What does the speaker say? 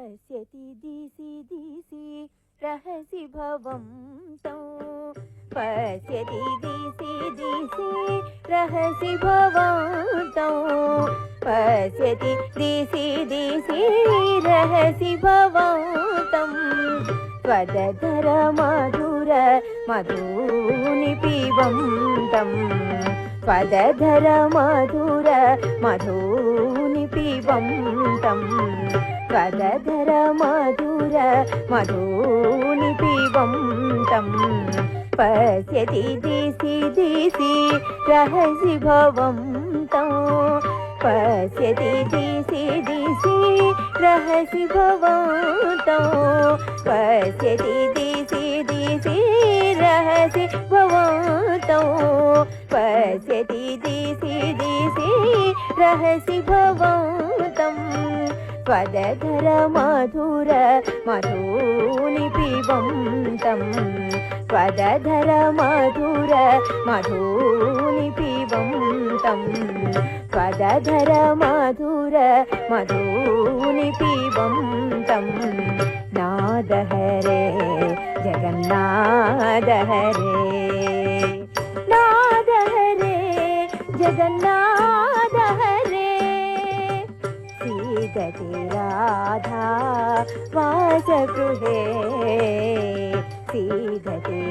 पश्यति दिशि दिशि रहसि भवं तं पश्यति दिशि दिशि रहसि भवं तं पश्यति दिशि दिशि रहसि भवं तं त्वदधर मधुर मधूनि पिबन्तं त्वदधर मधुर मधूनि पिबन्तं त्वदधर मधुर मधूनि पिबन्तं पश्यति दिशि दिशि रहसि भवं तं पश्यति दिशि दिशि रहसि भवं तं पश्यति दिशि दिशि रहसि भवं तं पश्यति दिशि दिशि रहसि भवं तं त्वदधर मधुर मधूनि पिबन्तं त्वदधर मधुर मधूनि पिबन्तं त्वदधर मधुर मधूनि पिबन्तं नाद हरे जगन्नाथ हरे नाद हरे जगन्नाथ हरे सीदति राधा वासगृहे सीदति